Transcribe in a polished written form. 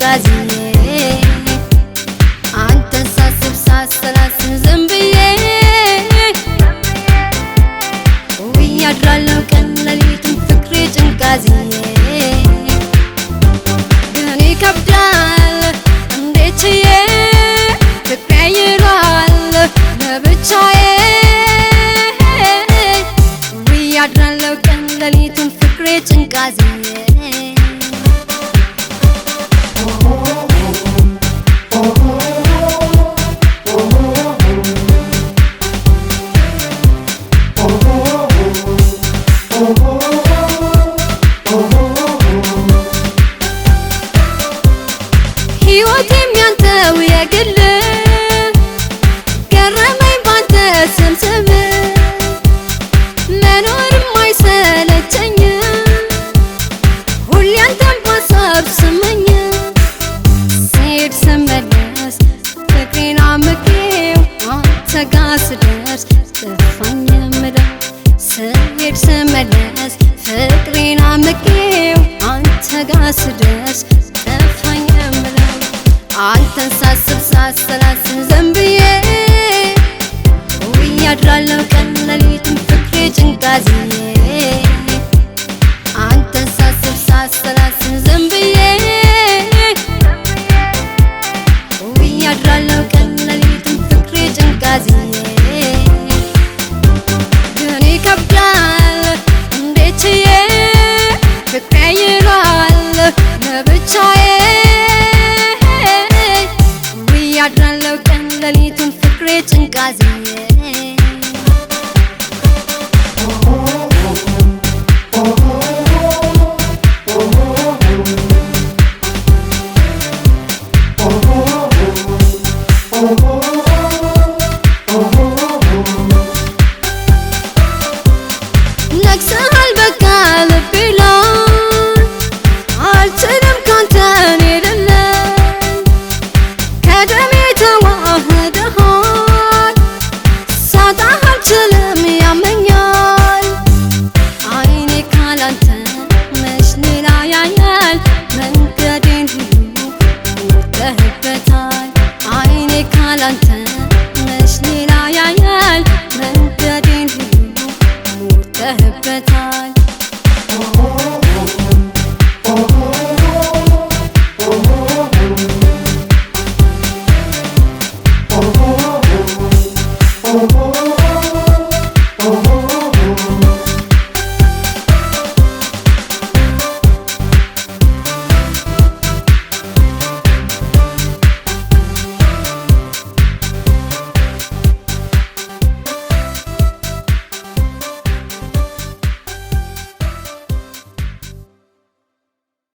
ጭንቃዝዬ አንተን ሳስብ ሳሰላስል ዝም ብዬ ውዬ አድራለሁ ቀን ሌሊቱን ፍቅሬ ጭንቃዝዬ ግን ይከብዳል እንዴት ችዬ ፍቅሬ ይሏል ለብቻዬ ውዬ አድራለሁ ቀን ሌሊቱን ፍቅሬ ጭንቃዝዬ ሕይወቴም ያንተው የግል ገረመኝ ባንተ ስምስም መኖርም አይሰለቸኝ ሁሌ አንተን ባሳብ ስመኝ ስሄድ ስመለስ ፍቅሬን አምቄው አንተ ጋ ስደርስ ጠፋኝ የምለው ስሄድ ስመለስ ፍቅሬን አምቄው አንተ ጋ ስደርስ ጠፋኝ የምለው አንተን ሳስብ ሳሰላስል ዝም ብዬ ውዬ አድራለሁ ቀን ሌሊቱን ፍቅሬ ጭንቃዝዬ አንተን ሳስብ ሳሰላስል ዝም ብዬ ውዬ አድራለሁ ቀን ሌሊቱን ፍቅሬ ጭንቃዝዬ ግን ይከብዳል እንዴት ችዬ ፍቅሬ ይሏል ለብቻዬ አድራለሁ ቀን ሌሊቱን ፍቅሬ ጭንቃዝዬ ነግሰሃል በቃ ልቤ ላይ አልችልም ካንተ እኔ ልለይ ከደሜ ተዋህደሃል ሳጣህ አልችልም ያመኛል አይኔ ካላንተ መች ሌላ ያያል መንገዴን ሁሉ ሞልተህበታል አይኔ ካላንተ መች ሌላ ያያል መንገዴን ሁሉ ሞልተህበታል Oh